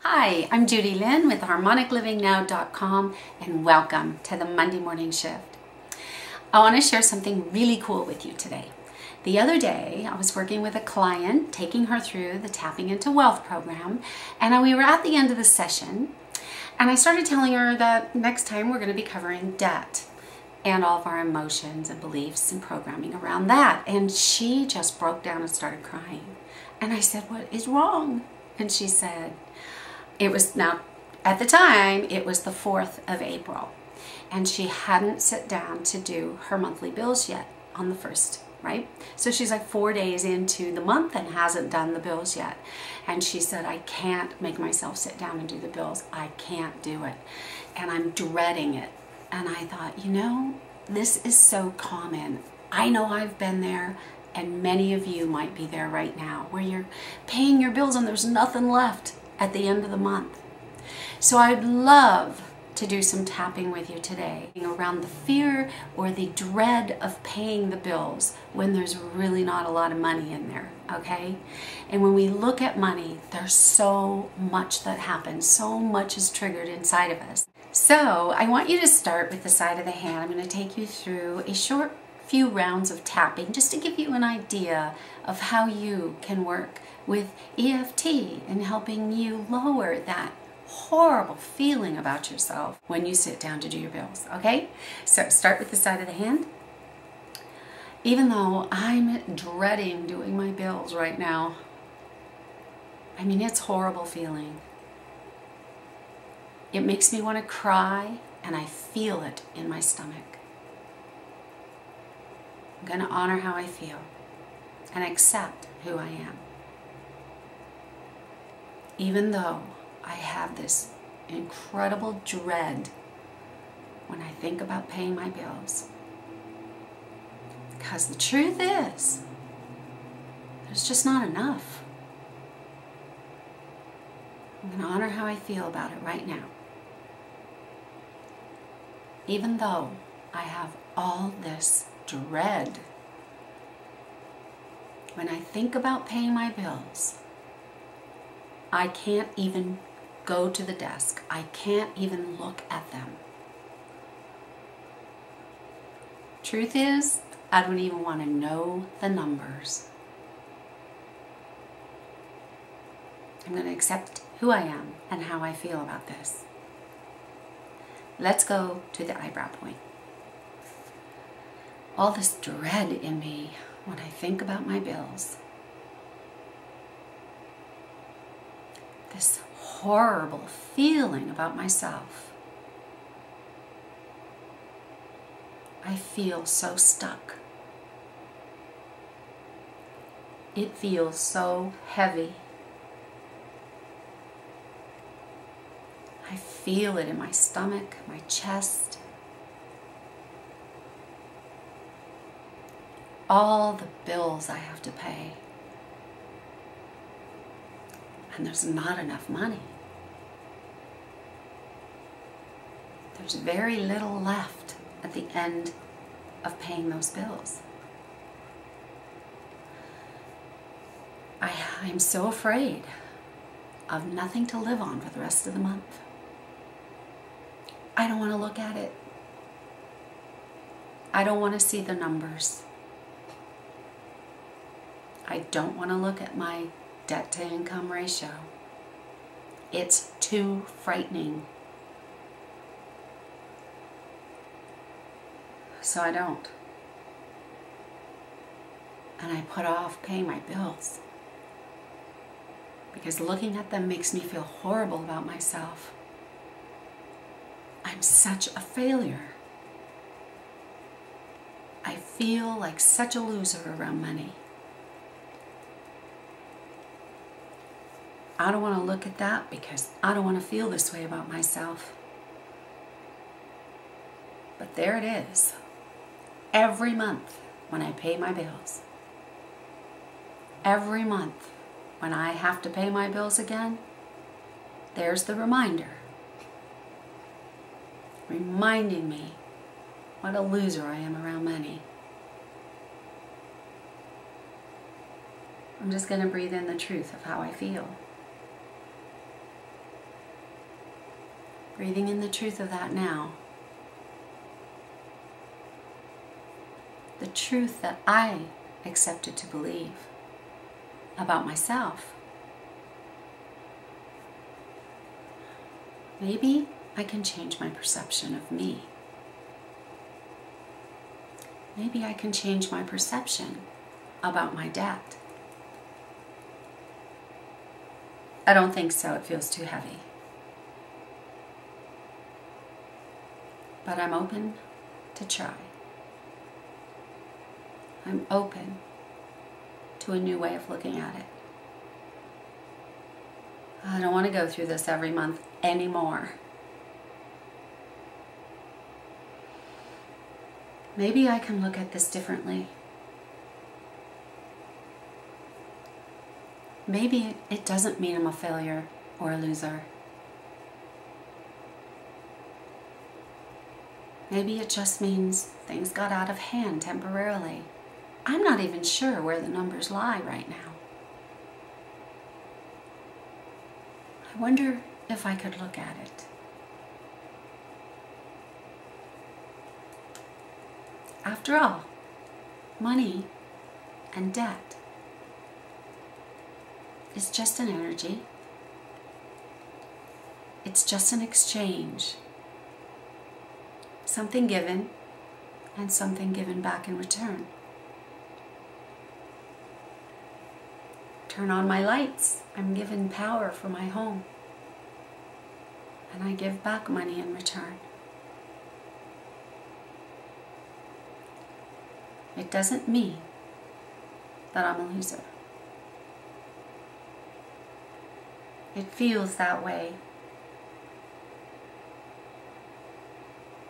Hi, I'm Judy Lynne with HarmonicLivingNow.com and welcome to the Monday Morning Shift. I want to share something really cool with you today. The other day, I was working with a client, taking her through the Tapping into Wealth program, and we were at the end of the session, and I started telling her that next time we're going to be covering debt and all of our emotions and beliefs and programming around that. And she just broke down and started crying. And I said, "What is wrong?" And she said, at the time, it was the 4th of April, and she hadn't sat down to do her monthly bills yet on the 1st, right? So she's like 4 days into the month and hasn't done the bills yet. And she said, "I can't make myself sit down and do the bills. I can't do it. And I'm dreading it." And I thought, this is so common. I know I've been there, and many of you might be there right now, where you're paying your bills and there's nothing left at the end of the month. So I'd love to do some tapping with you today around the fear or the dread of paying the bills when there's really not a lot of money in there, okay? And when we look at money, there's so much that happens, so much is triggered inside of us. So I want you to start with the side of the hand. I'm going to take you through a short few rounds of tapping just to give you an idea of how you can work with EFT in helping you lower that horrible feeling about yourself when you sit down to do your bills, okay? So start with the side of the hand. Even though I'm dreading doing my bills right now, it's a horrible feeling. It makes me want to cry, and I feel it in my stomach. I'm going to honor how I feel and accept who I am. Even though I have this incredible dread when I think about paying my bills. Because the truth is, there's just not enough. I'm going to honor how I feel about it right now. Even though I have all this dread, when I think about paying my bills, I can't even go to the desk. I can't even look at them. Truth is, I don't even want to know the numbers. I'm going to accept who I am and how I feel about this. Let's go to the eyebrow point. All this dread in me when I think about my bills. This horrible feeling about myself. I feel so stuck. It feels so heavy. I feel it in my stomach, my chest. All the bills I have to pay. And there's not enough money. There's very little left at the end of paying those bills. I'm so afraid of nothing to live on for the rest of the month. I don't want to look at it. I don't want to see the numbers. I don't want to look at my debt to income ratio. It's too frightening. So I don't. And I put off paying my bills because looking at them makes me feel horrible about myself. I'm such a failure. I feel like such a loser around money. I don't want to look at that because I don't want to feel this way about myself. But there it is. Every month when I pay my bills. Every month when I have to pay my bills again, there's the reminder. Reminding me what a loser I am around money. I'm just going to breathe in the truth of how I feel. Breathing in the truth of that now. The truth that I accepted to believe about myself. Maybe I can change my perception of me. Maybe I can change my perception about my debt. I don't think so. It feels too heavy. But I'm open to try. I'm open to a new way of looking at it. I don't want to go through this every month anymore. Maybe I can look at this differently. Maybe it doesn't mean I'm a failure or a loser. Maybe it just means things got out of hand temporarily. I'm not even sure where the numbers lie right now. I wonder if I could look at it. After all, money and debt is just an energy. It's just an exchange. Something given and something given back in return. Turn on my lights. I'm given power for my home. And I give back money in return. It doesn't mean that I'm a loser. It feels that way.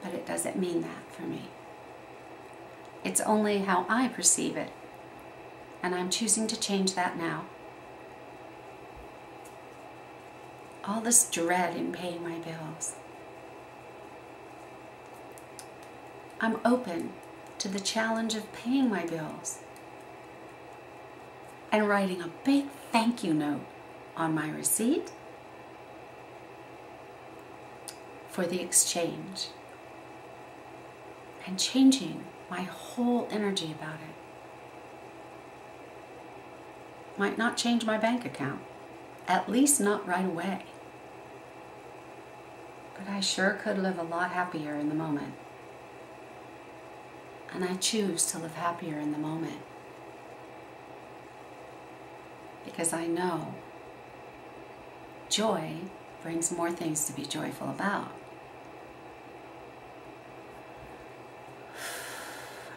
But it doesn't mean that for me. It's only how I perceive it. And I'm choosing to change that now. All this dread in paying my bills. I'm open to the challenge of paying my bills and writing a big thank you note on my receipt for the exchange and changing my whole energy about it. Might not change my bank account, at least not right away. But I sure could live a lot happier in the moment. And I choose to live happier in the moment. Because I know joy brings more things to be joyful about.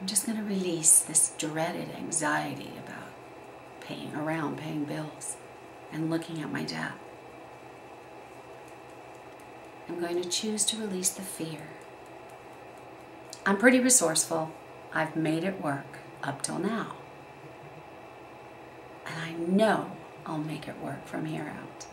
I'm just going to release this dreaded anxiety about paying bills and looking at my debt. I'm going to choose to release the fear. I'm pretty resourceful. I've made it work up till now. And I know I'll make it work from here out.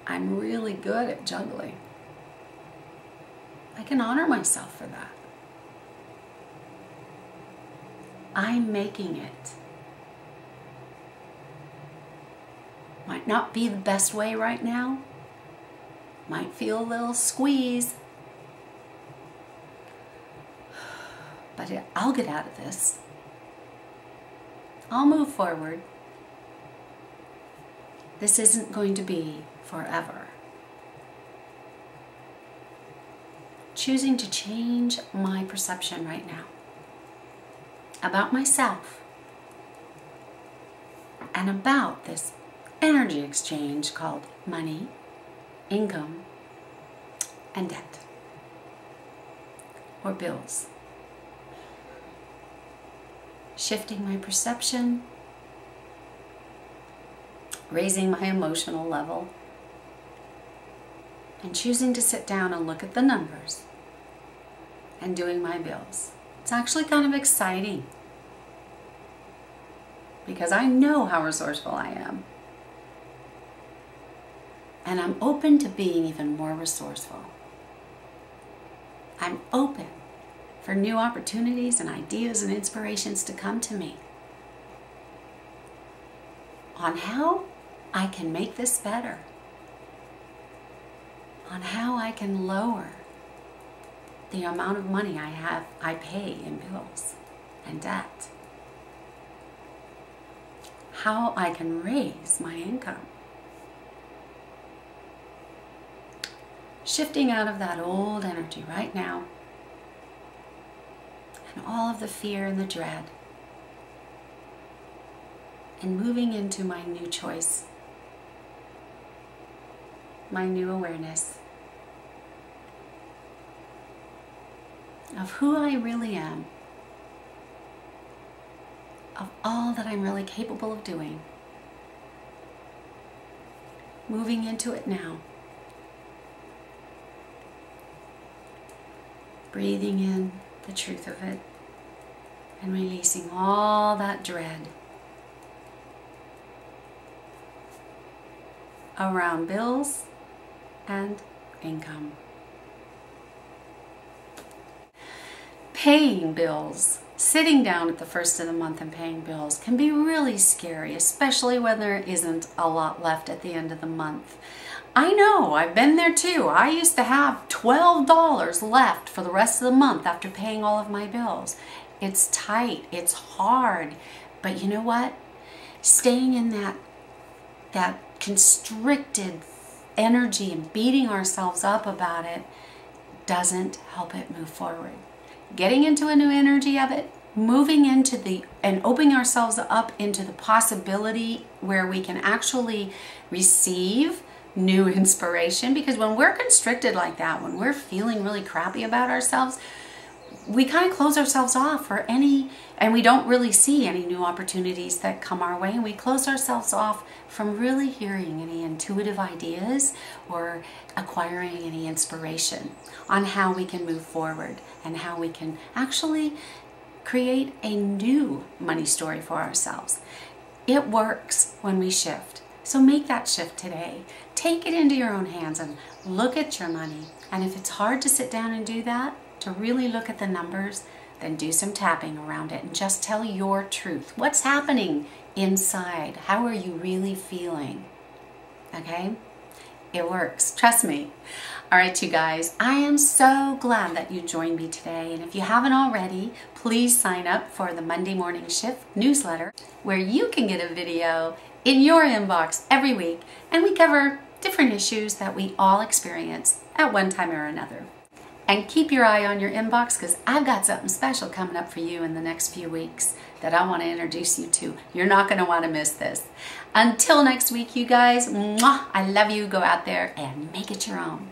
I'm really good at juggling. I can honor myself for that. I'm making it. Might not be the best way right now. Might feel a little squeeze. But I'll get out of this. I'll move forward. This isn't going to be forever. Choosing to change my perception right now about myself and about this energy exchange called money, income, and debt, or bills. Shifting my perception, raising my emotional level, and choosing to sit down and look at the numbers and doing my bills. It's actually kind of exciting because I know how resourceful I am. And I'm open to being even more resourceful. I'm open for new opportunities and ideas and inspirations to come to me on how I can make this better, on how I can lower the amount of money I pay in bills and debt. How I can raise my income. Shifting out of that old energy right now and all of the fear and the dread, and moving into my new choice, my new awareness of who I really am, of all that I'm really capable of doing. Moving into it now. Breathing in the truth of it and releasing all that dread around bills and income. Paying bills, sitting down at the first of the month and paying bills can be really scary, especially when there isn't a lot left at the end of the month. I know, I've been there too. I used to have $12 left for the rest of the month after paying all of my bills. It's tight, it's hard, but you know what? Staying in that constricted energy and beating ourselves up about it doesn't help it move forward. Getting into a new energy of it, moving into and opening ourselves up into the possibility where we can actually receive new inspiration, because when we're constricted like that, when we're feeling really crappy about ourselves, we kind of close ourselves off for and we don't really see any new opportunities that come our way, and we close ourselves off from really hearing any intuitive ideas or acquiring any inspiration on how we can move forward and how we can actually create a new money story for ourselves. It works when we shift. So make that shift today. Take it into your own hands and look at your money. And if it's hard to sit down and do that, to really look at the numbers, then do some tapping around it and just tell your truth. What's happening inside? How are you really feeling? Okay? It works. Trust me. All right, you guys, I am so glad that you joined me today. And if you haven't already, please sign up for the Monday Morning Shift newsletter, where you can get a video in your inbox every week. And we cover different issues that we all experience at one time or another. And keep your eye on your inbox, because I've got something special coming up for you in the next few weeks that I want to introduce you to. You're not going to want to miss this. Until next week, you guys, mwah, I love you. Go out there and make it your own.